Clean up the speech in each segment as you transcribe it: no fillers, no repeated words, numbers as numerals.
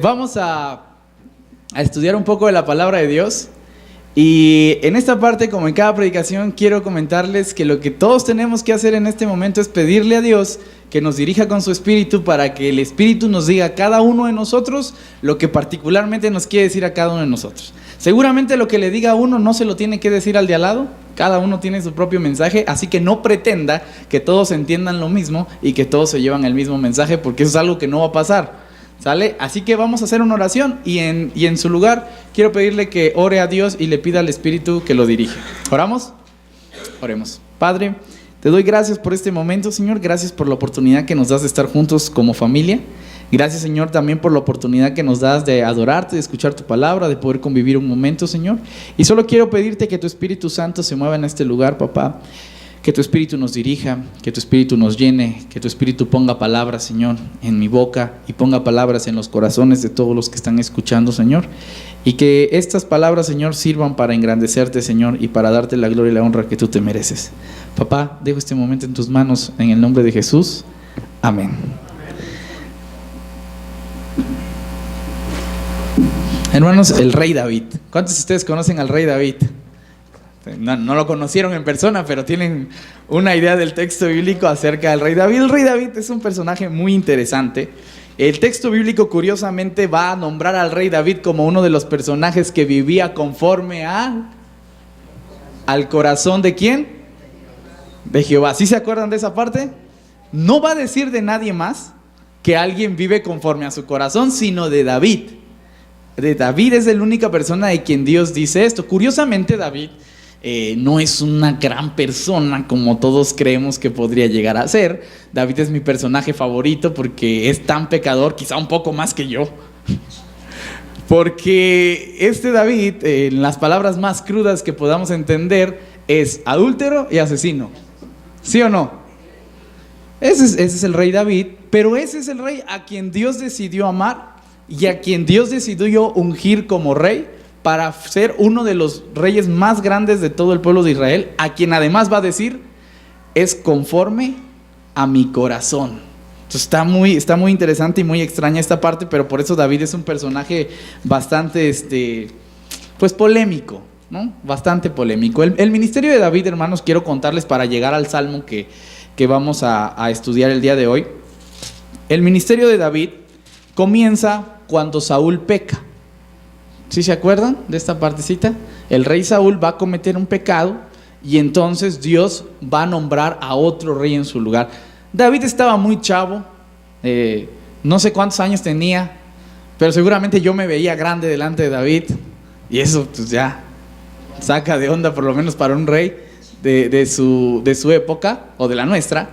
Vamos a estudiar un poco de la palabra de Dios. Y en esta parte, como en cada predicación, quiero comentarles que lo que todos tenemos que hacer en este momento es pedirle a Dios que nos dirija con su Espíritu, para que el Espíritu nos diga a cada uno de nosotros lo que particularmente nos quiere decir a cada uno de nosotros. Seguramente lo que le diga a uno no se lo tiene que decir al de al lado. Cada uno tiene su propio mensaje, así que no pretenda que todos entiendan lo mismo y que todos se llevan el mismo mensaje, porque eso es algo que no va a pasar. ¿Sale? Así que vamos a hacer una oración y en su lugar quiero pedirle que ore a Dios y le pida al Espíritu que lo dirija. ¿Oramos? Oremos. Padre, te doy gracias por este momento, Señor. Gracias por la oportunidad que nos das de estar juntos como familia. Gracias, Señor, también por la oportunidad que nos das de adorarte, de escuchar tu palabra, de poder convivir un momento, Señor. Y solo quiero pedirte que tu Espíritu Santo se mueva en este lugar, papá. Que tu Espíritu nos dirija, que tu Espíritu nos llene, que tu Espíritu ponga palabras, Señor, en mi boca y ponga palabras en los corazones de todos los que están escuchando, Señor. Y que estas palabras, Señor, sirvan para engrandecerte, Señor, y para darte la gloria y la honra que tú te mereces. Papá, dejo este momento en tus manos, en el nombre de Jesús. Amén. Hermanos, el rey David. ¿Cuántos de ustedes conocen al rey David? No lo conocieron en persona, pero tienen una idea del texto bíblico acerca del rey David. El rey David es un personaje muy interesante. El texto bíblico curiosamente va a nombrar al rey David como uno de los personajes que vivía conforme al corazón ¿de quién? De Jehová. ¿Sí se acuerdan de esa parte? No va a decir de nadie más que alguien vive conforme a su corazón, sino de David. De David es la única persona de quien Dios dice esto. Curiosamente, David no es una gran persona como todos creemos que podría llegar a ser. David es mi personaje favorito porque es tan pecador, quizá un poco más que yo. Porque David, en las palabras más crudas que podamos entender, es adúltero y asesino. ¿Sí o no? Ese es el rey David, pero ese es el rey a quien Dios decidió amar y a quien Dios decidió ungir como rey, para ser uno de los reyes más grandes de todo el pueblo de Israel, a quien además va a decir, es conforme a mi corazón. Entonces está muy interesante y muy extraña esta parte, pero por eso David es un personaje bastante, pues polémico, ¿no? Bastante polémico. El ministerio de David, hermanos, quiero contarles para llegar al salmo que vamos a estudiar el día de hoy. El ministerio de David comienza cuando Saúl peca. ¿Sí se acuerdan de esta partecita? El rey Saúl va a cometer un pecado y entonces Dios va a nombrar a otro rey en su lugar. David estaba muy chavo, no sé cuántos años tenía, pero seguramente yo me veía grande delante de David, y eso pues ya saca de onda, por lo menos para un rey de su época o de la nuestra.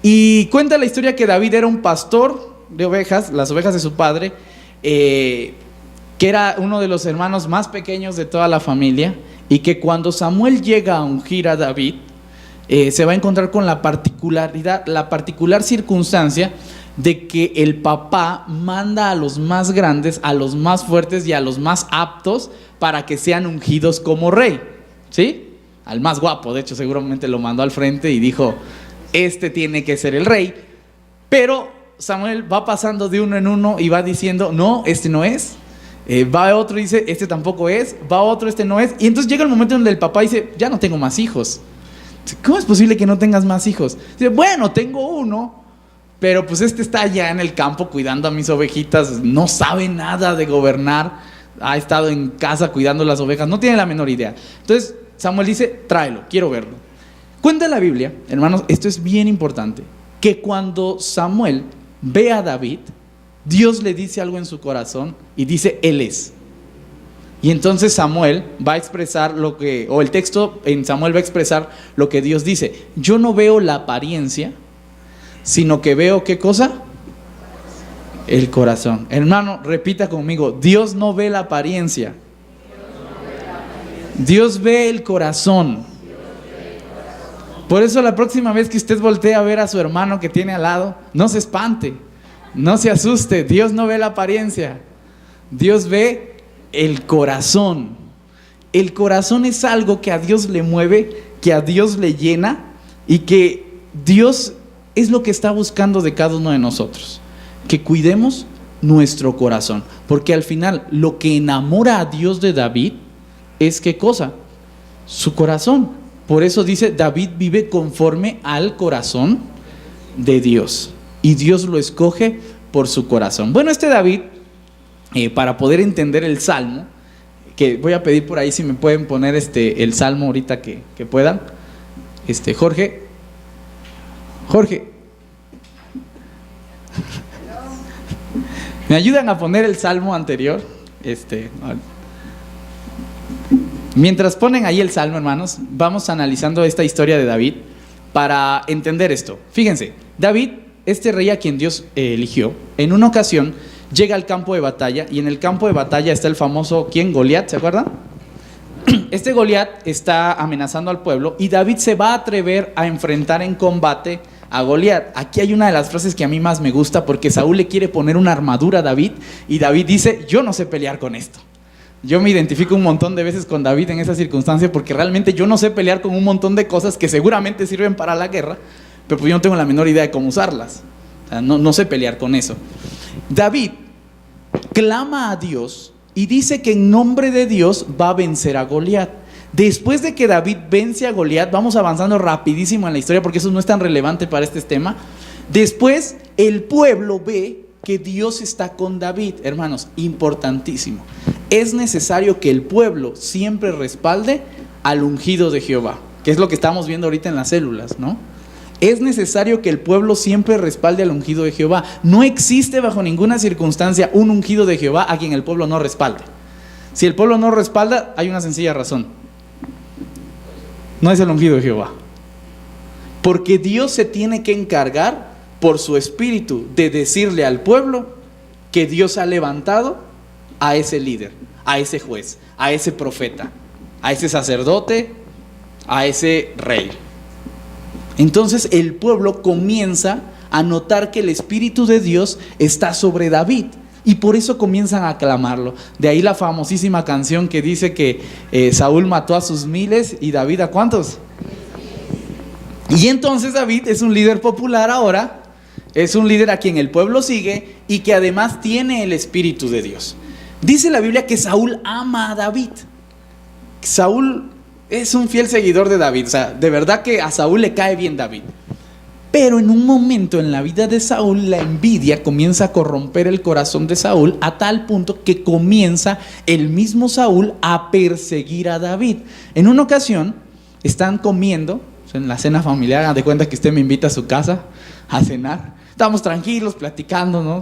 Y cuenta la historia que David era un pastor de ovejas, las ovejas de su padre, que era uno de los hermanos más pequeños de toda la familia, y que cuando Samuel llega a ungir a David, se va a encontrar con la particular circunstancia de que el papá manda a los más grandes, a los más fuertes y a los más aptos para que sean ungidos como rey, ¿sí? Al más guapo, de hecho seguramente lo mandó al frente y dijo, tiene que ser el rey. Pero Samuel va pasando de uno en uno y va diciendo, no, no es. Va otro y dice, tampoco es. Va otro, no es. Y entonces llega el momento donde el papá dice, ya no tengo más hijos. ¿Cómo es posible que no tengas más hijos? Dice, bueno, tengo uno, pero pues está allá en el campo cuidando a mis ovejitas, no sabe nada de gobernar, ha estado en casa cuidando las ovejas, no tiene la menor idea. Entonces Samuel dice, tráelo, quiero verlo. Cuenta la Biblia, hermanos, esto es bien importante, que cuando Samuel ve a David, Dios le dice algo en su corazón y dice, Él es. Y entonces Samuel va a expresar el texto en Samuel va a expresar lo que Dios dice. Yo no veo la apariencia, sino que veo, ¿qué cosa? El corazón. Hermano, repita conmigo, Dios no ve la apariencia. Dios ve el corazón. Por eso la próxima vez que usted voltee a ver a su hermano que tiene al lado, no se espante. No se asuste, Dios no ve la apariencia, Dios ve el corazón. El corazón es algo que a Dios le mueve, que a Dios le llena, y que Dios es lo que está buscando de cada uno de nosotros. Que cuidemos nuestro corazón. Porque al final lo que enamora a Dios de David es ¿qué cosa? Su corazón. Por eso dice, David vive conforme al corazón de Dios. Y Dios lo escoge por su corazón. Bueno, este David, para poder entender el Salmo, que voy a pedir por ahí si me pueden poner el Salmo ahorita que puedan. Jorge. ¿Me ayudan a poner el Salmo anterior? Mientras ponen ahí el Salmo, hermanos, vamos analizando esta historia de David para entender esto. Fíjense, David, este rey a quien Dios eligió, en una ocasión llega al campo de batalla, y en el campo de batalla está el famoso, ¿quién? Goliat, ¿se acuerdan? Este Goliat está amenazando al pueblo y David se va a atrever a enfrentar en combate a Goliat. Aquí hay una de las frases que a mí más me gusta, porque Saúl le quiere poner una armadura a David y David dice, yo no sé pelear con esto. Yo me identifico un montón de veces con David en esa circunstancia, porque realmente yo no sé pelear con un montón de cosas que seguramente sirven para la guerra, pero pues yo no tengo la menor idea de cómo usarlas. O sea, no sé pelear con eso. David clama a Dios y dice que en nombre de Dios va a vencer a Goliat. Después de que David vence a Goliat, vamos avanzando rapidísimo en la historia porque eso no es tan relevante para este tema. Después el pueblo ve que Dios está con David. Hermanos, importantísimo. Es necesario que el pueblo siempre respalde al ungido de Jehová, que es lo que estamos viendo ahorita en las células, ¿no? Es necesario que el pueblo siempre respalde al ungido de Jehová. No existe bajo ninguna circunstancia un ungido de Jehová a quien el pueblo no respalde. Si el pueblo no respalda, hay una sencilla razón: no es el ungido de Jehová. Porque Dios se tiene que encargar por su espíritu de decirle al pueblo que Dios ha levantado a ese líder, a ese juez, a ese profeta, a ese sacerdote, a ese rey. Entonces el pueblo comienza a notar que el Espíritu de Dios está sobre David, y por eso comienzan a aclamarlo. De ahí la famosísima canción que dice que Saúl mató a sus miles y David ¿a cuántos? Y entonces David es un líder popular ahora, es un líder a quien el pueblo sigue y que además tiene el Espíritu de Dios. Dice la Biblia que Saúl ama a David. Saúl es un fiel seguidor de David, o sea, de verdad que a Saúl le cae bien David. Pero en un momento en la vida de Saúl, la envidia comienza a corromper el corazón de Saúl a tal punto que comienza el mismo Saúl a perseguir a David. En una ocasión están comiendo, en la cena familiar, haz de cuenta que usted me invita a su casa a cenar. Estamos tranquilos, platicando, ¿no?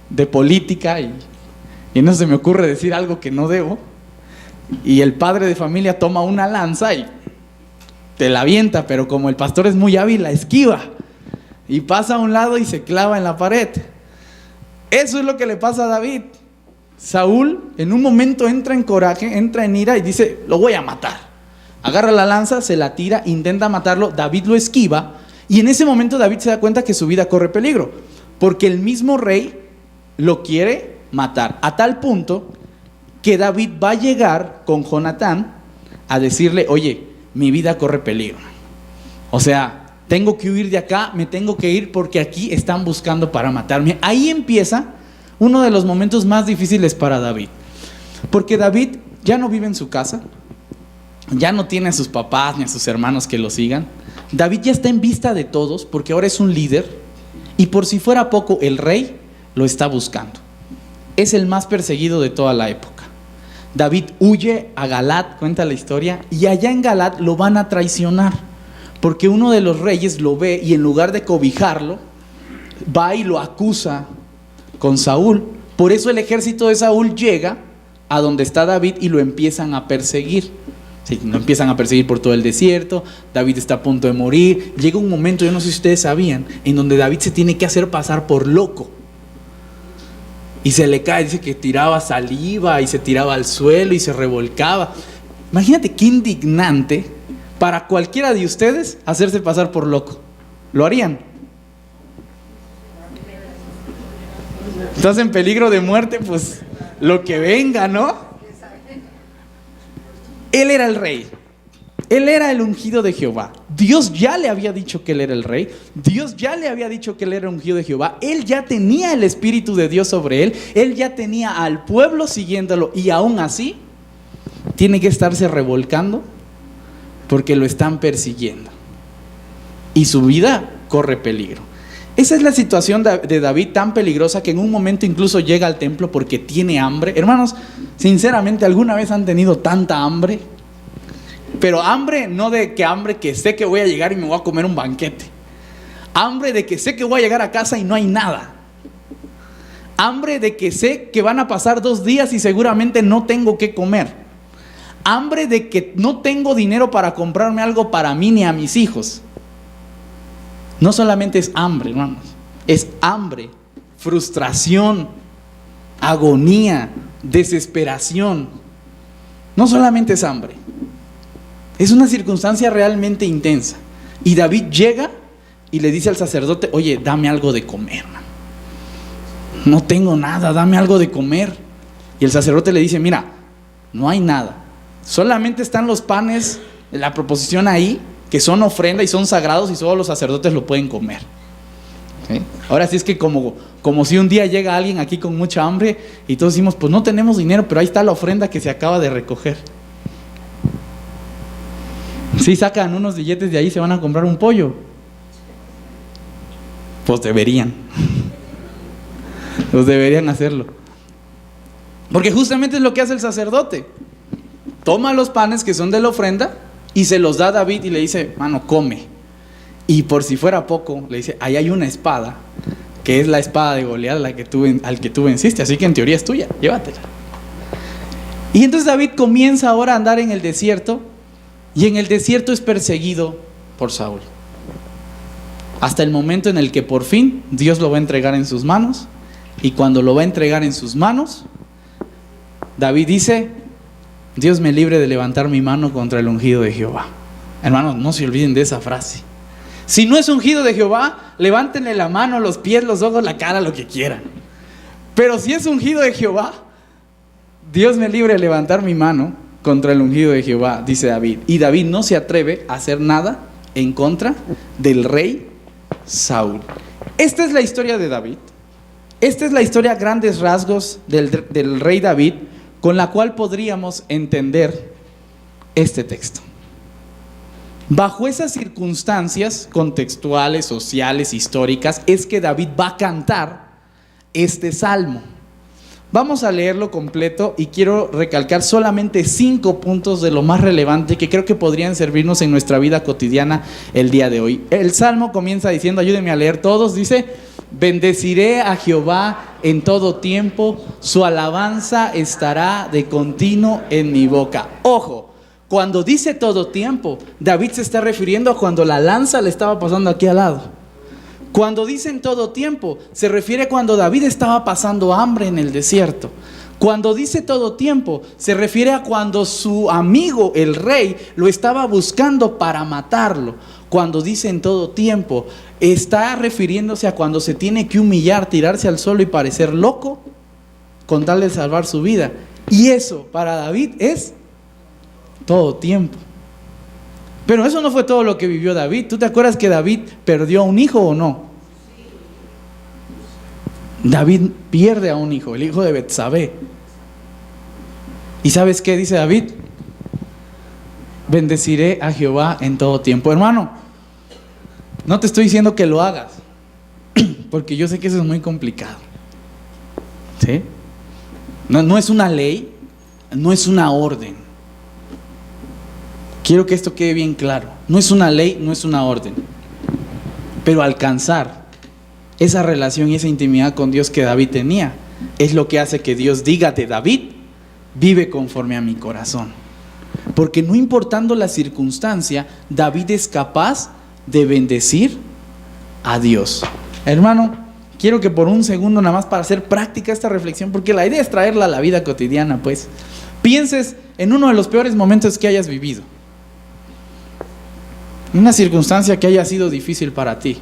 de política, y no se me ocurre decir algo que no debo. Y el padre de familia toma una lanza y te la avienta, pero como el pastor es muy hábil, la esquiva y pasa a un lado y se clava en la pared. Eso es lo que le pasa a David. Saúl en un momento entra en coraje, entra en ira y dice, lo voy a matar. Agarra la lanza, se la tira, intenta matarlo, David lo esquiva, y en ese momento David se da cuenta que su vida corre peligro, porque el mismo rey lo quiere matar, a tal punto que David va a llegar con Jonatán a decirle, oye, mi vida corre peligro. O sea, tengo que huir de acá, me tengo que ir porque aquí están buscando para matarme. Ahí empieza uno de los momentos más difíciles para David. Porque David ya no vive en su casa, ya no tiene a sus papás ni a sus hermanos que lo sigan. David ya está en vista de todos porque ahora es un líder, y por si fuera poco, el rey lo está buscando. Es el más perseguido de toda la época. David huye a Galat, cuenta la historia, y allá en Galat lo van a traicionar, porque uno de los reyes lo ve y en lugar de cobijarlo, va y lo acusa con Saúl. Por eso el ejército de Saúl llega a donde está David y lo empiezan a perseguir. Sí, lo empiezan a perseguir por todo el desierto. David está a punto de morir. Llega un momento, yo no sé si ustedes sabían, en donde David se tiene que hacer pasar por loco. Y se le cae, dice que tiraba saliva y se tiraba al suelo y se revolcaba. Imagínate qué indignante para cualquiera de ustedes hacerse pasar por loco. ¿Lo harían? ¿Estás en peligro de muerte? Pues lo que venga, ¿no? Él era el rey. Él era el ungido de Jehová. Dios ya le había dicho que él era el rey. Dios ya le había dicho que él era ungido de Jehová. Él ya tenía el Espíritu de Dios sobre él. Él ya tenía al pueblo siguiéndolo. Y aún así, tiene que estarse revolcando porque lo están persiguiendo. Y su vida corre peligro. Esa es la situación de David, tan peligrosa que en un momento incluso llega al templo porque tiene hambre. Hermanos, sinceramente, ¿alguna vez han tenido tanta hambre? Pero hambre, no de que hambre que sé que voy a llegar y me voy a comer un banquete. Hambre de que sé que voy a llegar a casa y no hay nada. Hambre de que sé que van a pasar 2 días y seguramente no tengo que comer. Hambre de que no tengo dinero para comprarme algo para mí ni a mis hijos. No solamente es hambre, hermanos, es hambre, frustración, agonía, desesperación. No solamente es hambre, es una circunstancia realmente intensa. Y David llega y le dice al sacerdote: oye, dame algo de comer, man. No tengo nada, dame algo de comer. Y el sacerdote le dice: mira, no hay nada, solamente están los panes de la proposición ahí, que son ofrenda y son sagrados y solo los sacerdotes lo pueden comer. ¿Sí? Ahora sí es que como si un día llega alguien aquí con mucha hambre y todos decimos: pues no tenemos dinero, pero ahí está la ofrenda que se acaba de recoger. Si sacan unos billetes de ahí, se van a comprar un pollo. Pues deberían. Pues deberían hacerlo. Porque justamente es lo que hace el sacerdote. Toma los panes que son de la ofrenda y se los da a David y le dice: mano, come. Y por si fuera poco, le dice: ahí hay una espada, que es la espada de Goliat, al que tú venciste, así que en teoría es tuya, llévatela. Y entonces David comienza ahora a andar en el desierto, y en el desierto es perseguido por Saúl. Hasta el momento en el que por fin Dios lo va a entregar en sus manos, y cuando lo va a entregar en sus manos, David dice: Dios me libre de levantar mi mano contra el ungido de Jehová. Hermanos, no se olviden de esa frase. Si no es ungido de Jehová, levántenle la mano, los pies, los ojos, la cara, lo que quieran. Pero si es ungido de Jehová, Dios me libre de levantar mi mano contra el ungido de Jehová, dice David. Y David no se atreve a hacer nada en contra del rey Saúl. Esta es la historia de David. Esta es la historia a grandes rasgos del rey David, con la cual podríamos entender este texto. Bajo esas circunstancias contextuales, sociales, históricas, es que David va a cantar este salmo. Vamos a leerlo completo y quiero recalcar solamente 5 puntos de lo más relevante que creo que podrían servirnos en nuestra vida cotidiana el día de hoy. El salmo comienza diciendo, ayúdenme a leer todos, dice: bendeciré a Jehová en todo tiempo, su alabanza estará de continuo en mi boca. Ojo, cuando dice todo tiempo, David se está refiriendo a cuando la lanza le estaba pasando aquí al lado. Cuando dice en todo tiempo, se refiere a cuando David estaba pasando hambre en el desierto. Cuando dice todo tiempo, se refiere a cuando su amigo, el rey, lo estaba buscando para matarlo. Cuando dice en todo tiempo, está refiriéndose a cuando se tiene que humillar, tirarse al suelo y parecer loco con tal de salvar su vida. Y eso para David es todo tiempo. Pero eso no fue todo lo que vivió David. ¿Tú te acuerdas que David perdió a un hijo o no? David pierde a un hijo, el hijo de Betsabé. ¿Y sabes qué dice David? Bendeciré a Jehová en todo tiempo. Hermano, no te estoy diciendo que lo hagas, porque yo sé que eso es muy complicado. ¿Sí? No es una ley, no es una orden. Quiero que esto quede bien claro. No es una ley, no es una orden. Pero alcanzar esa relación y esa intimidad con Dios que David tenía es lo que hace que Dios diga de David: vive conforme a mi corazón. Porque no importando la circunstancia, David es capaz de bendecir a Dios. Hermano, quiero que por un segundo, nada más para hacer práctica esta reflexión, porque la idea es traerla a la vida cotidiana, pues pienses en uno de los peores momentos que hayas vivido, una circunstancia que haya sido difícil para ti.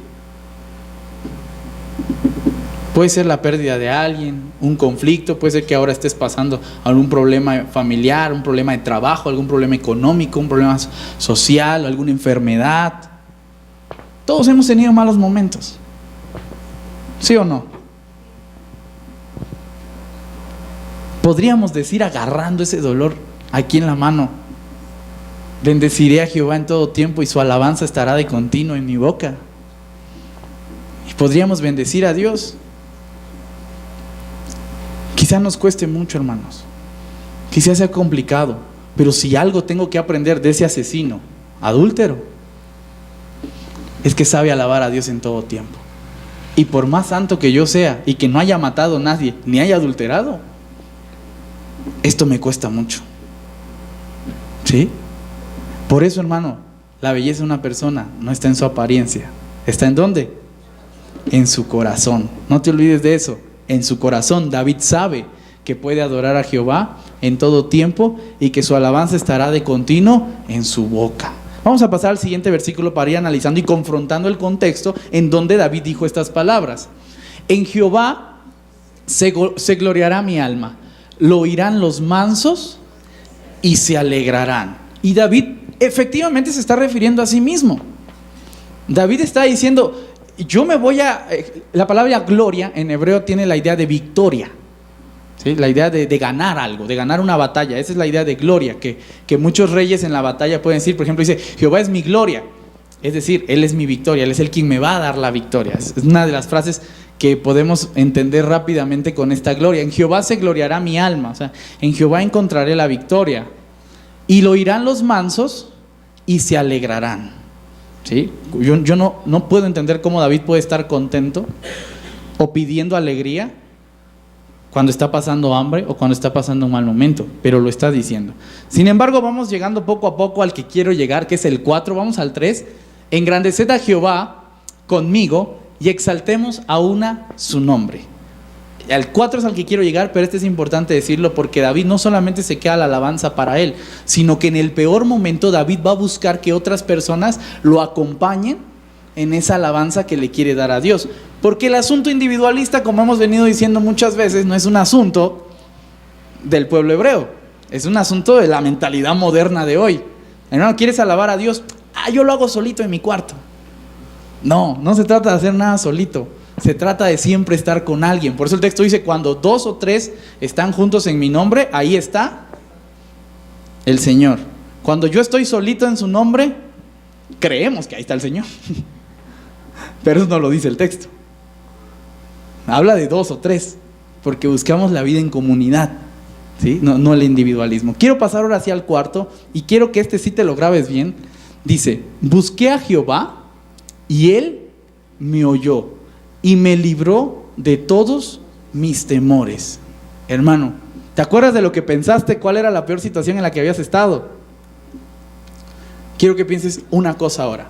Puede ser la pérdida de alguien, un conflicto, puede ser que ahora estés pasando algún problema familiar, un problema de trabajo, algún problema económico, un problema social, alguna enfermedad. Todos hemos tenido malos momentos. ¿Sí o no? Podríamos decir, agarrando ese dolor aquí en la mano: bendeciré a Jehová en todo tiempo y su alabanza estará de continuo en mi boca. Y podríamos bendecir a Dios. Quizá nos cueste mucho, hermanos, quizá sea complicado, pero si algo tengo que aprender de ese asesino, adúltero, es que sabe alabar a Dios en todo tiempo. Y por más santo que yo sea y que no haya matado a nadie ni haya adulterado, esto me cuesta mucho. ¿Sí? Por eso, hermano, la belleza de una persona no está en su apariencia. ¿Está en dónde? En su corazón. No te olvides de eso. En su corazón. David sabe que puede adorar a Jehová en todo tiempo y que su alabanza estará de continuo en su boca. Vamos a pasar al siguiente versículo para ir analizando y confrontando el contexto en donde David dijo estas palabras. En Jehová se gloriará mi alma, lo oirán los mansos y se alegrarán. Y David efectivamente se está refiriendo a sí mismo. David está diciendo: yo me voy a... La palabra gloria en hebreo tiene la idea de victoria, ¿sí? La idea de ganar algo, de ganar una batalla. Esa es la idea de gloria, que muchos reyes en la batalla pueden decir. Por ejemplo, dice: Jehová es mi gloria, es decir, Él es mi victoria, Él es el quien me va a dar la victoria. Es una de las frases que podemos entender rápidamente con esta gloria. En Jehová se gloriará mi alma, o sea, en Jehová encontraré la victoria. Y lo oirán los mansos y se alegrarán. ¿Sí? Yo no puedo entender cómo David puede estar contento o pidiendo alegría cuando está pasando hambre o cuando está pasando un mal momento, pero lo está diciendo. Sin embargo, vamos llegando poco a poco al que quiero llegar, que es el 4, vamos al 3. Engrandeced a Jehová conmigo y exaltemos a una su nombre. Al 4 es al que quiero llegar, pero este es importante decirlo porque David no solamente se queda la alabanza para él, sino que en el peor momento David va a buscar que otras personas lo acompañen en esa alabanza que le quiere dar a Dios. Porque el asunto individualista, como hemos venido diciendo muchas veces, no es un asunto del pueblo hebreo, es un asunto de la mentalidad moderna de hoy. Hermano, ¿quieres alabar a Dios? Yo lo hago solito en mi cuarto. No se trata de hacer nada solito. Se trata de siempre estar con alguien. Por eso el texto dice: cuando 2 o 3 están juntos en mi nombre, ahí está el Señor. Cuando yo estoy solito en su nombre, creemos que ahí está el Señor. Pero eso no lo dice el texto. Habla de 2 o 3, porque buscamos la vida en comunidad, ¿sí? No el individualismo. Quiero pasar ahora hacia el 4 y quiero que sí te lo grabes bien. Dice: busqué a Jehová y Él me oyó y me libró de todos mis temores. Hermano, ¿te acuerdas de lo que pensaste? ¿Cuál era la peor situación en la que habías estado? Quiero que pienses una cosa ahora.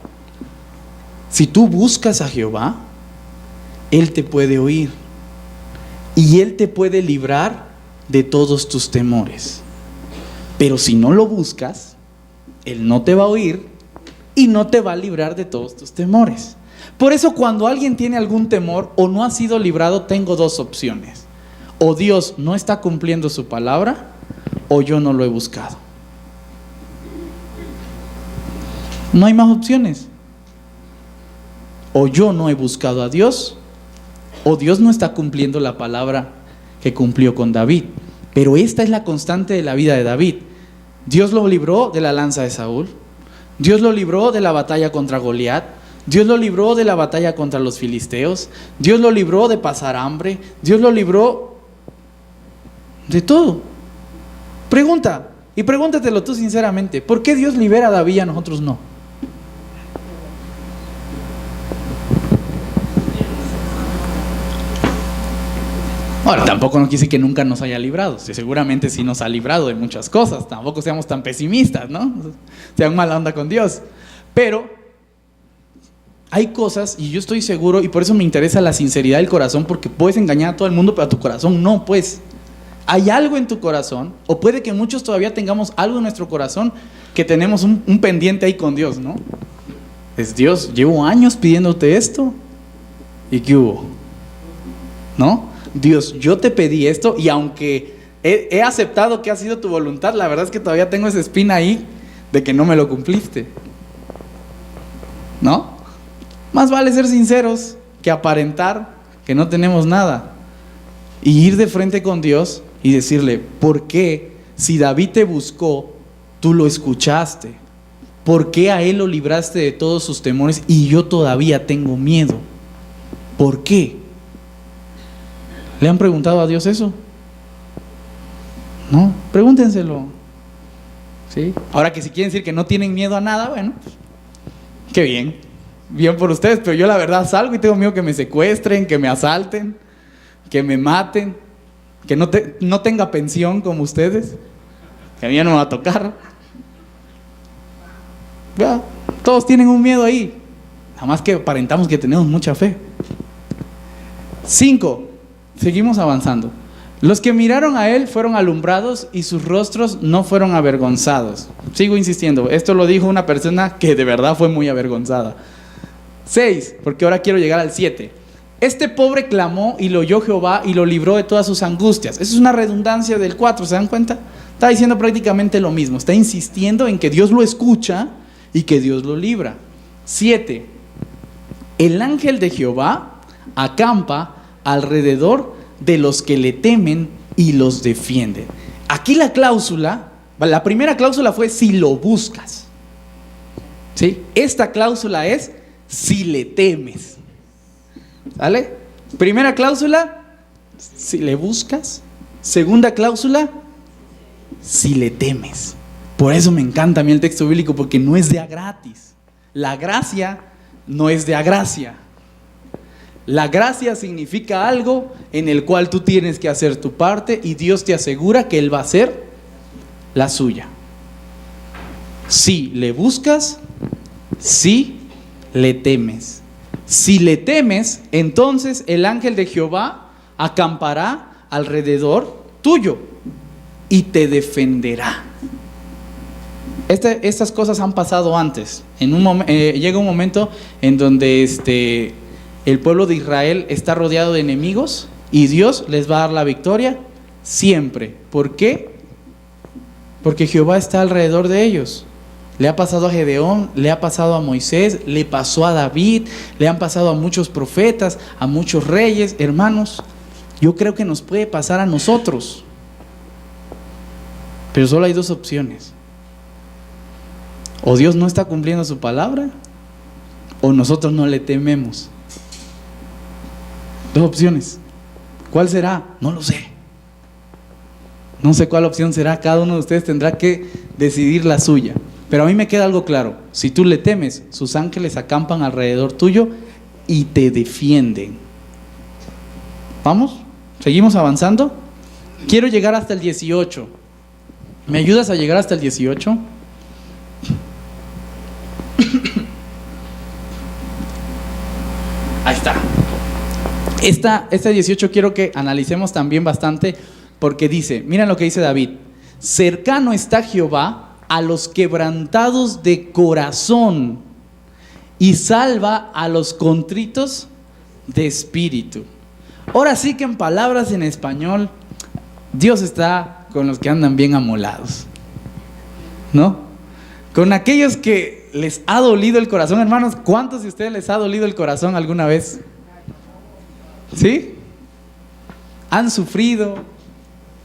Si tú buscas a Jehová, Él te puede oír y Él te puede librar de todos tus temores. Pero si no lo buscas, Él no te va a oír y no te va a librar de todos tus temores. Por eso, cuando alguien tiene algún temor o no ha sido librado, tengo 2 opciones: o Dios no está cumpliendo su palabra, o yo no lo he buscado. No hay más opciones. O yo no he buscado a Dios, o Dios no está cumpliendo la palabra que cumplió con David. Pero esta es la constante de la vida de David. Dios lo libró de la lanza de Saúl, Dios lo libró de la batalla contra Goliat, Dios lo libró de la batalla contra los filisteos, Dios lo libró de pasar hambre, Dios lo libró de todo. Pregunta, y pregúntatelo tú sinceramente: ¿por qué Dios libera a David y a nosotros no? Ahora, tampoco nos quiere decir que nunca nos haya librado. Seguramente sí nos ha librado de muchas cosas. Tampoco seamos tan pesimistas, ¿no? Sean mala onda con Dios. Pero hay cosas, y yo estoy seguro, y por eso me interesa la sinceridad del corazón, porque puedes engañar a todo el mundo, pero a tu corazón no, pues. Hay algo en tu corazón, o puede que muchos todavía tengamos algo en nuestro corazón, que tenemos un pendiente ahí con Dios, ¿no? Es: Dios, llevo años pidiéndote esto, ¿y qué hubo? ¿no? Dios, yo te pedí esto y aunque he aceptado que ha sido tu voluntad, la verdad es que todavía tengo esa espina ahí de que no me lo cumpliste, ¿no? Más vale ser sinceros que aparentar que no tenemos nada y ir de frente con Dios y decirle, ¿por qué si David te buscó, tú lo escuchaste? ¿Por qué a él lo libraste de todos sus temores y yo todavía tengo miedo? ¿Por qué? ¿Le han preguntado a Dios eso? No, pregúntenselo. ¿Sí? Ahora que si quieren decir que no tienen miedo a nada, bueno, pues, qué bien, bien por ustedes, pero yo la verdad salgo y tengo miedo que me secuestren, que me asalten, que me maten, que no tenga pensión como ustedes, que a mí ya no me va a tocar. Ya, todos tienen un miedo ahí, nada más que aparentamos que tenemos mucha fe. 5, seguimos avanzando. Los que miraron a él fueron alumbrados y sus rostros no fueron avergonzados. Sigo insistiendo, esto lo dijo una persona que de verdad fue muy avergonzada. 6, porque ahora quiero llegar al 7. Este pobre clamó y lo oyó Jehová y lo libró de todas sus angustias. Esa es una redundancia del 4, ¿se dan cuenta? Está diciendo prácticamente lo mismo, está insistiendo en que Dios lo escucha y que Dios lo libra. 7, el ángel de Jehová acampa alrededor de los que le temen y los defiende. Aquí la primera cláusula fue si lo buscas, ¿sí? Esta cláusula es si le temes, ¿vale? Primera cláusula, si le buscas. Segunda cláusula, si le temes. Por eso me encanta a mí el texto bíblico, porque no es de a gratis. La gracia no es de a gracia. La gracia significa algo en el cual tú tienes que hacer tu parte y Dios te asegura que Él va a hacer la suya. Si le buscas, si le temes. Si le temes, entonces el ángel de Jehová acampará alrededor tuyo y te defenderá. Estas cosas han pasado antes. Llega un momento en donde el pueblo de Israel está rodeado de enemigos y Dios les va a dar la victoria siempre. ¿Por qué? Porque Jehová está alrededor de ellos. Le ha pasado a Gedeón, le ha pasado a Moisés, le pasó a David, le han pasado a muchos profetas, a muchos reyes. Hermanos, yo creo que nos puede pasar a nosotros. Pero solo hay dos opciones. O Dios no está cumpliendo su palabra, o nosotros no le tememos. Dos opciones. ¿Cuál será? No lo sé. No sé cuál opción será. Cada uno de ustedes tendrá que decidir la suya. Pero a mí me queda algo claro. Si tú le temes, sus ángeles acampan alrededor tuyo y te defienden. ¿Vamos? ¿Seguimos avanzando? Quiero llegar hasta el 18. ¿Me ayudas a llegar hasta el 18? Ahí está. Este 18 quiero que analicemos también bastante, porque dice, miren lo que dice David: cercano está Jehová a los quebrantados de corazón y salva a los contritos de espíritu. Ahora sí que en palabras en español, Dios está con los que andan bien amolados, ¿no? Con aquellos que les ha dolido el corazón. Hermanos, ¿cuántos de ustedes les ha dolido el corazón alguna vez? ¿Sí? Han sufrido,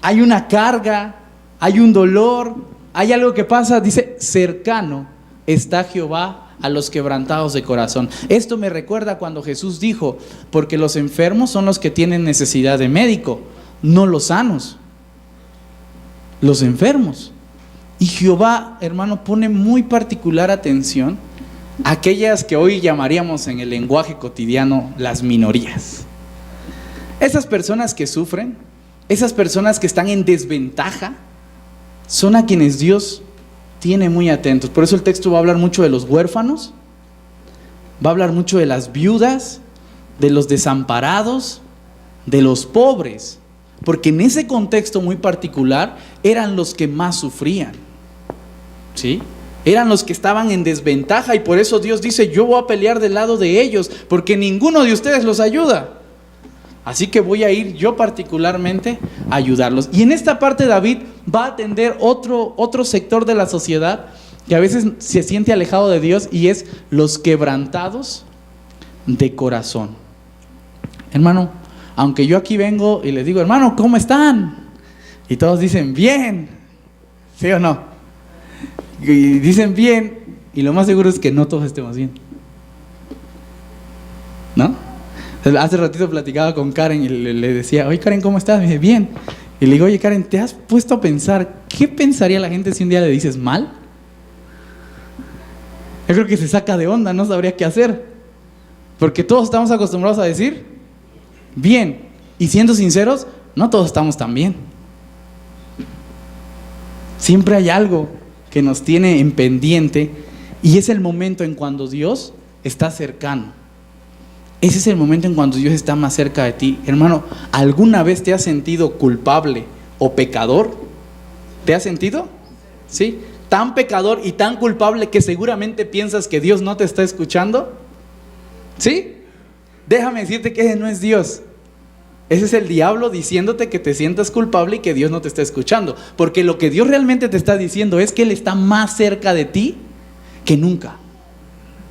hay una carga, hay un dolor, hay algo que pasa. Dice, cercano está Jehová a los quebrantados de corazón. Esto me recuerda cuando Jesús dijo, porque los enfermos son los que tienen necesidad de médico, no los sanos, los enfermos. Y Jehová, hermano, pone muy particular atención a aquellas que hoy llamaríamos en el lenguaje cotidiano las minorías. Esas personas que sufren, esas personas que están en desventaja, son a quienes Dios tiene muy atentos. Por eso el texto va a hablar mucho de los huérfanos, va a hablar mucho de las viudas, de los desamparados, de los pobres, porque en ese contexto muy particular eran los que más sufrían, ¿sí? Eran los que estaban en desventaja, y por eso Dios dice, yo voy a pelear del lado de ellos, porque ninguno de ustedes los ayuda. Así que voy a ir yo particularmente a ayudarlos. Y en esta parte David va a atender otro sector de la sociedad que a veces se siente alejado de Dios, y es los quebrantados de corazón. Hermano, aunque yo aquí vengo y les digo, hermano, ¿cómo están? Y todos dicen, bien. ¿Sí o no? Y dicen bien, y lo más seguro es que no todos estemos bien, ¿no? Hace ratito platicaba con Karen y le decía, oye Karen, ¿cómo estás? Me dice, bien. Y le digo, oye Karen, ¿te has puesto a pensar qué pensaría la gente si un día le dices mal? Yo creo que se saca de onda, no sabría qué hacer. Porque todos estamos acostumbrados a decir bien. Y siendo sinceros, no todos estamos tan bien. Siempre hay algo que nos tiene en pendiente, y es el momento en cuando Dios está cercano. Ese es el momento en cuando Dios está más cerca de ti. Hermano, ¿alguna vez te has sentido culpable o pecador? ¿Te has sentido? ¿Sí? Tan pecador y tan culpable que seguramente piensas que Dios no te está escuchando. ¿Sí? Déjame decirte que ese no es Dios. Ese es el diablo diciéndote que te sientas culpable y que Dios no te está escuchando. Porque lo que Dios realmente te está diciendo es que Él está más cerca de ti que nunca.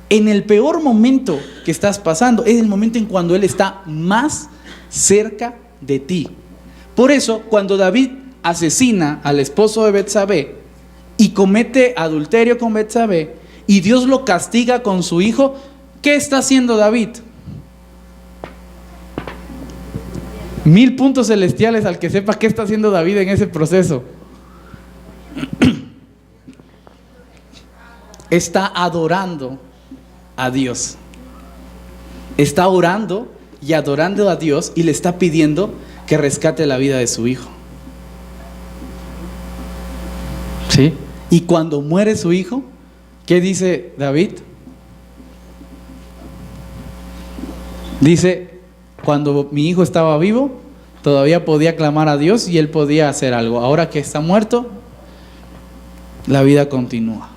En el peor momento que estás pasando es el momento en cuando Él está más cerca de ti. Por eso, cuando David asesina al esposo de Betsabé y comete adulterio con Betsabé, y Dios lo castiga con su hijo, ¿qué está haciendo David? 1000 puntos celestiales al que sepa qué está haciendo David en ese proceso. Está adorando a Dios. Está orando y adorando a Dios, y le está pidiendo que rescate la vida de su hijo. ¿Sí? Y cuando muere su hijo, ¿qué dice David? Dice, cuando mi hijo estaba vivo, todavía podía clamar a Dios y él podía hacer algo. Ahora que está muerto, la vida continúa.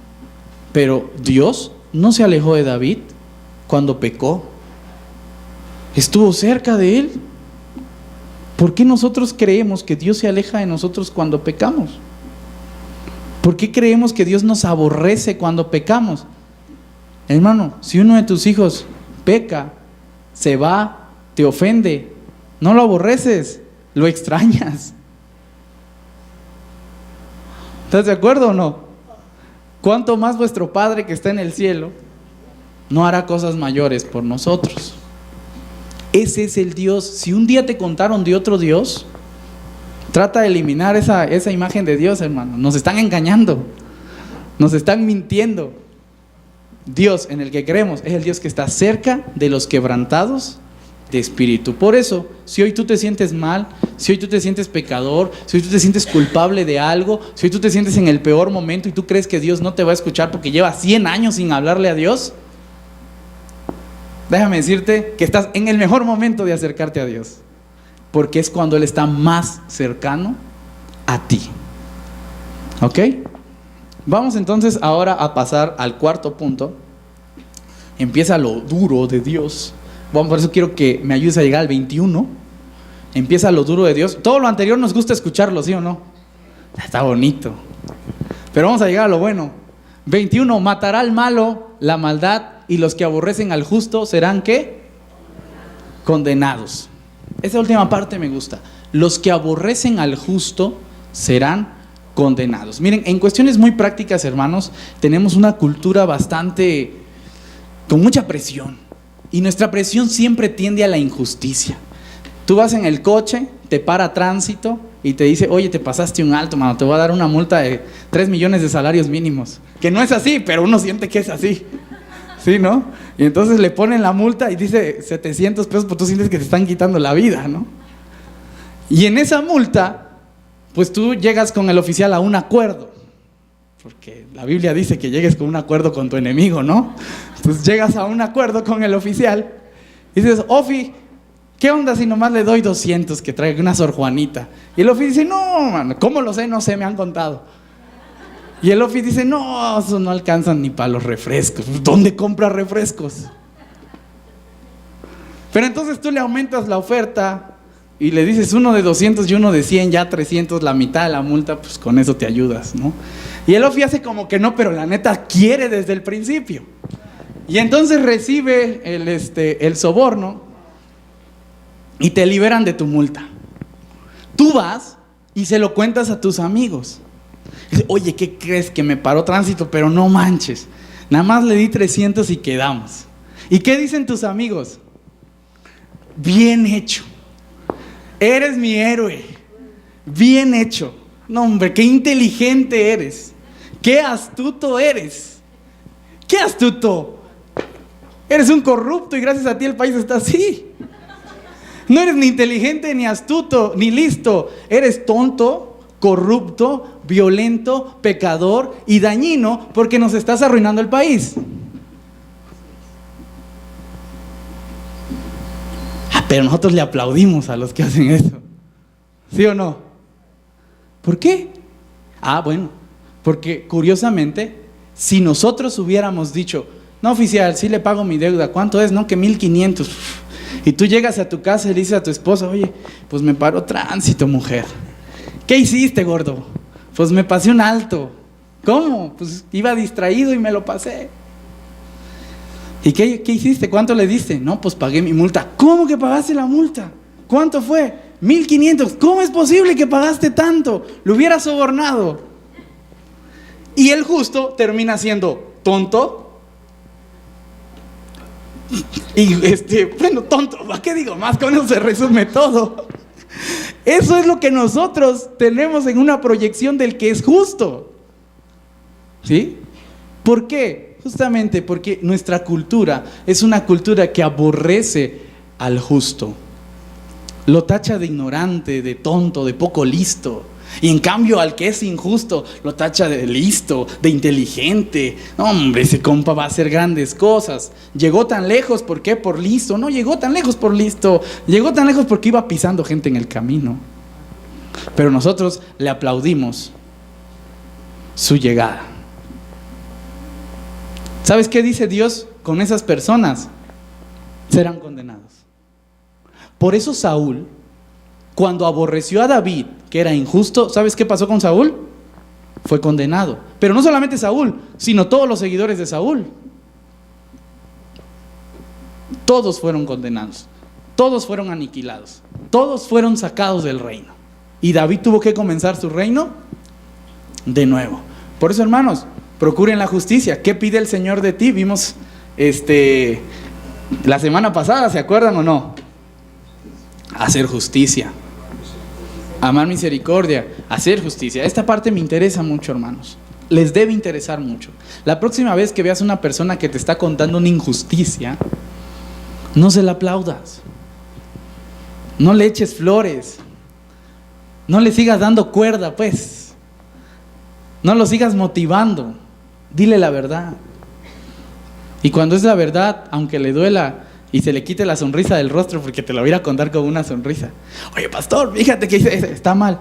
Pero Dios no se alejó de David cuando pecó. Estuvo cerca de él. ¿Por qué nosotros creemos que Dios se aleja de nosotros cuando pecamos? ¿Por qué creemos que Dios nos aborrece cuando pecamos? Hermano, si uno de tus hijos peca, se va, te ofende, no lo aborreces, lo extrañas. ¿Estás de acuerdo o no? ¿Cuánto más vuestro Padre que está en el cielo no hará cosas mayores por nosotros? Ese es el Dios. Si un día te contaron de otro Dios, trata de eliminar esa imagen de Dios, hermano. Nos están engañando, nos están mintiendo. Dios en el que creemos es el Dios que está cerca de los quebrantados de espíritu. Por eso, si hoy tú te sientes mal, si hoy tú te sientes pecador, si hoy tú te sientes culpable de algo, si hoy tú te sientes en el peor momento y tú crees que Dios no te va a escuchar porque lleva 100 años sin hablarle a Dios, déjame decirte que estás en el mejor momento de acercarte a Dios, porque es cuando Él está más cercano a ti. ¿Ok? Vamos entonces ahora a pasar al cuarto punto. Empieza lo duro de Dios. Bueno, por eso quiero que me ayudes a llegar al 21. Empieza lo duro de Dios. Todo lo anterior nos gusta escucharlo, ¿sí o no? Está bonito. Pero vamos a llegar a lo bueno. 21. Matará al malo la maldad, y los que aborrecen al justo serán, ¿qué? Condenados. Esa última parte me gusta. Los que aborrecen al justo serán condenados. Miren, en cuestiones muy prácticas, hermanos, tenemos una cultura bastante con mucha presión, y nuestra presión siempre tiende a la injusticia. Tú vas en el coche, te para tránsito y te dice, oye, te pasaste un alto, mano, te voy a dar una multa de 3 millones de salarios mínimos. Que no es así, pero uno siente que es así. ¿Sí, no? Y entonces le ponen la multa y dice 700 pesos, pues tú sientes que te están quitando la vida, ¿no? Y en esa multa, pues tú llegas con el oficial a un acuerdo, porque la Biblia dice que llegues con un acuerdo con tu enemigo, ¿no? Entonces llegas a un acuerdo con el oficial y dices, Ofi, ¿qué onda si nomás le doy 200 que traiga una Sor Juanita? Y el oficial dice, no, mano, ¿cómo lo sé? No sé, me han contado. Y el oficial dice, no, eso no alcanzan ni para los refrescos. ¿Dónde compra refrescos? Pero entonces tú le aumentas la oferta y le dices uno de 200 y uno de 100, ya 300, la mitad de la multa, pues con eso te ayudas, ¿no? Y el Ofi hace como que no, pero la neta quiere desde el principio. Y entonces recibe el soborno y te liberan de tu multa. Tú vas y se lo cuentas a tus amigos. Dice, oye, ¿qué crees? Que me paró tránsito, pero no manches. Nada más le di 300 y quedamos. ¿Y qué dicen tus amigos? Bien hecho. Eres mi héroe. Bien hecho. No, hombre, qué inteligente eres. Qué astuto eres. Qué astuto. Eres un corrupto y gracias a ti el país está así. No eres ni inteligente, ni astuto, ni listo. Eres tonto, corrupto, violento, pecador y dañino porque nos estás arruinando el país. Pero nosotros le aplaudimos a los que hacen eso. ¿Sí o no? ¿Por qué? Bueno, porque curiosamente, si nosotros hubiéramos dicho, no, oficial, sí le pago mi deuda, ¿cuánto es? No, que 1,500. Y tú llegas a tu casa y le dices a tu esposa, oye, pues me paró tránsito, mujer. ¿Qué hiciste, gordo? Pues me pasé un alto. ¿Cómo? Pues iba distraído y me lo pasé. ¿Y qué hiciste? ¿Cuánto le diste? No, pues pagué mi multa. ¿Cómo que pagaste la multa? ¿Cuánto fue? 1,500. ¿Cómo es posible que pagaste tanto? Lo hubieras sobornado. Y el justo termina siendo tonto. Y bueno, tonto, ¿para qué digo más? Con eso se resume todo. Eso es lo que nosotros tenemos en una proyección del que es justo. ¿Sí? ¿Por qué? Justamente porque nuestra cultura es una cultura que aborrece al justo. Lo tacha de ignorante, de tonto, de poco listo. Y en cambio al que es injusto lo tacha de listo, de inteligente. No, hombre, ese compa va a hacer grandes cosas. Llegó tan lejos, ¿por qué? Por listo. No llegó tan lejos por listo. Llegó tan lejos porque iba pisando gente en el camino. Pero nosotros le aplaudimos su llegada. ¿Sabes qué dice Dios con esas personas? Serán condenados. Por eso Saúl, cuando aborreció a David, que era injusto, ¿sabes qué pasó con Saúl? Fue condenado. Pero no solamente Saúl, sino todos los seguidores de Saúl. Todos fueron condenados. Todos fueron aniquilados. Todos fueron sacados del reino. Y David tuvo que comenzar su reino de nuevo. Por eso, hermanos, procuren la justicia. ¿Qué pide el Señor de ti? Vimos la semana pasada, ¿se acuerdan o no? Hacer justicia. Amar misericordia, hacer justicia. Esta parte me interesa mucho, hermanos. Les debe interesar mucho. La próxima vez que veas una persona que te está contando una injusticia, no se la aplaudas. No le eches flores. No le sigas dando cuerda, pues. No lo sigas motivando. Dile la verdad. Y cuando es la verdad, aunque le duela y se le quite la sonrisa del rostro, porque te lo voy a contar con una sonrisa. Oye, pastor, fíjate que está mal.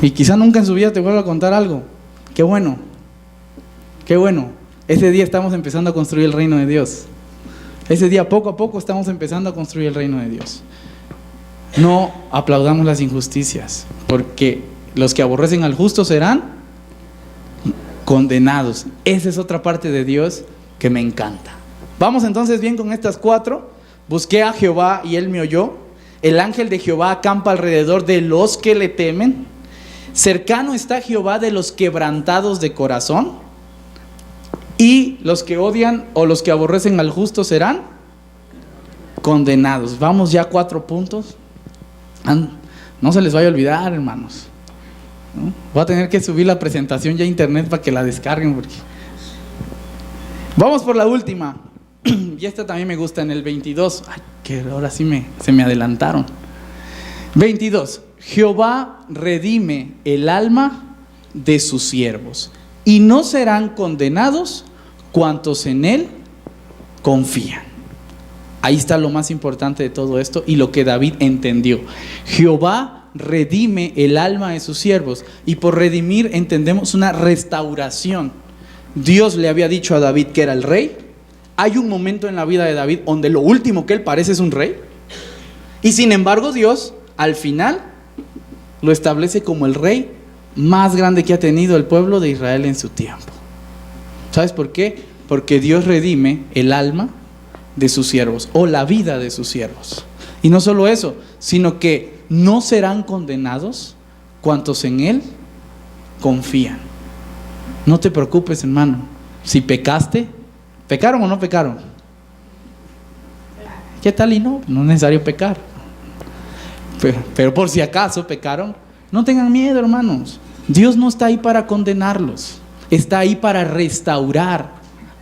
Y quizá nunca en su vida te vuelva a contar algo. Qué bueno. Qué bueno. Ese día estamos empezando a construir el reino de Dios. Ese día poco a poco estamos empezando a construir el reino de Dios. No aplaudamos las injusticias, porque los que aborrecen al justo serán condenados. Esa es otra parte de Dios que me encanta. Vamos entonces bien con estas 4. Busqué a Jehová y él me oyó. El ángel de Jehová acampa alrededor de los que le temen. Cercano está Jehová de los quebrantados de corazón. Y los que odian o los que aborrecen al justo serán condenados. Vamos ya 4 puntos. No se les vaya a olvidar, hermanos. ¿No? Voy a tener que subir la presentación ya a internet para que la descarguen, porque... Vamos por la última. Y esta también me gusta, en el 22. Ay, que ahora sí se me adelantaron. 22. Jehová redime el alma de sus siervos, y no serán condenados cuantos en él confían. Ahí está lo más importante de todo esto y lo que David entendió. Jehová redime el alma de sus siervos, y por redimir entendemos una restauración. Dios le había dicho a David que era el rey, Hay un momento en la vida de David donde lo último que él parece es un rey. Y sin embargo Dios al final lo establece como el rey más grande que ha tenido el pueblo de Israel en su tiempo. ¿Sabes por qué? Porque Dios redime el alma de sus siervos o la vida de sus siervos. Y no solo eso, sino que no serán condenados cuantos en Él confían. No te preocupes, hermano. Si pecaste, ¿pecaron o no pecaron? ¿Qué tal y no? No es necesario pecar. Pero por si acaso pecaron, no tengan miedo, hermanos. Dios no está ahí para condenarlos. Está ahí para restaurar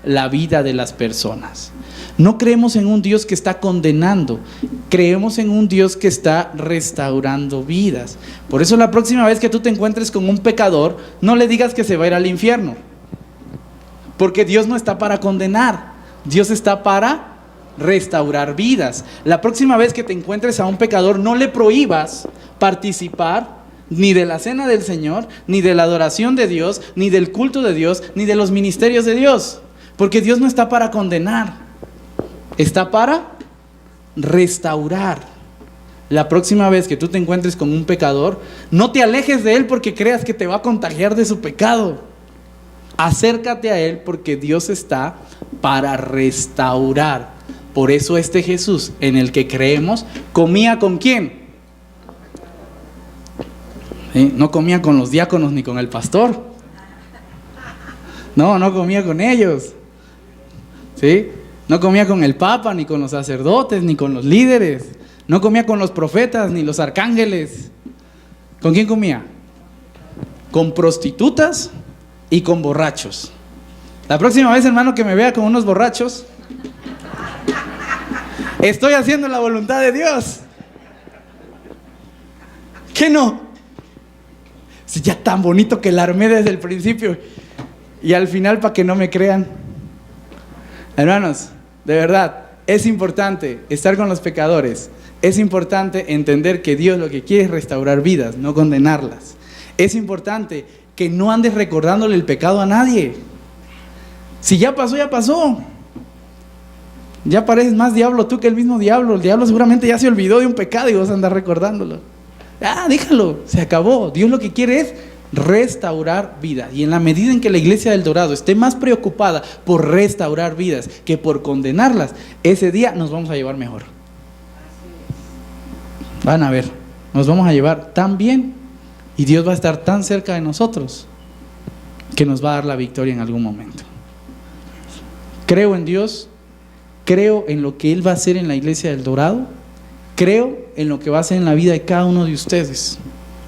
la vida de las personas. No creemos en un Dios que está condenando, creemos en un Dios que está restaurando vidas. Por eso la próxima vez que tú te encuentres con un pecador, no le digas que se va a ir al infierno, porque Dios no está para condenar, Dios está para restaurar vidas. La próxima vez que te encuentres a un pecador, no le prohíbas participar ni de la cena del Señor, ni de la adoración de Dios, ni del culto de Dios, ni de los ministerios de Dios, porque Dios no está para condenar. Está para restaurar. La próxima vez que tú te encuentres con un pecador, no te alejes de él porque creas que te va a contagiar de su pecado. Acércate a él porque Dios está para restaurar. Por eso este Jesús en el que creemos, ¿comía con quién? ¿Sí? No comía con los diáconos ni con el pastor. No comía con ellos. ¿Sí? No comía con el Papa, ni con los sacerdotes, ni con los líderes. No comía con los profetas, ni los arcángeles. ¿Con quién comía? Con prostitutas y con borrachos. La próxima vez, hermano, que me vea con unos borrachos, estoy haciendo la voluntad de Dios. ¿Qué no? Si ya tan bonito que la armé desde el principio y al final para que no me crean. Hermanos, de verdad, es importante estar con los pecadores. Es importante entender que Dios lo que quiere es restaurar vidas, no condenarlas. Es importante que no andes recordándole el pecado a nadie. Si ya pasó, ya pasó. Ya pareces más diablo tú que el mismo diablo. El diablo seguramente ya se olvidó de un pecado y vos andás recordándolo. Déjalo, se acabó. Dios lo que quiere es restaurar vidas. Y en la medida en que la iglesia del Dorado esté más preocupada por restaurar vidas que por condenarlas, ese día nos vamos a llevar mejor. Van a ver, nos vamos a llevar tan bien y Dios va a estar tan cerca de nosotros que nos va a dar la victoria en algún momento. Creo en Dios, creo en lo que Él va a hacer en la iglesia del Dorado, creo en lo que va a hacer en la vida de cada uno de ustedes,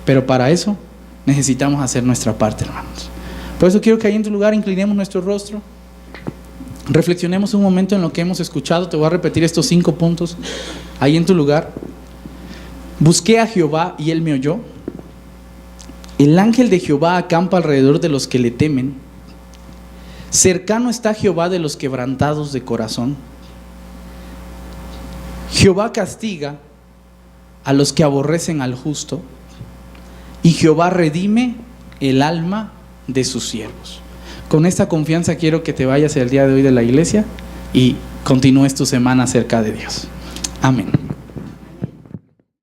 pero para eso necesitamos hacer nuestra parte, hermanos. Por eso quiero que ahí en tu lugar inclinemos nuestro rostro, reflexionemos un momento en lo que hemos escuchado. Te voy a repetir estos 5 puntos ahí en tu lugar. Busqué a Jehová y Él me oyó. El ángel de Jehová acampa alrededor de los que le temen. Cercano está Jehová de los quebrantados de corazón. Jehová castiga a los que aborrecen al justo, y Jehová redime el alma de sus siervos. Con esta confianza quiero que te vayas el día de hoy de la iglesia y continúes tu semana cerca de Dios. Amén.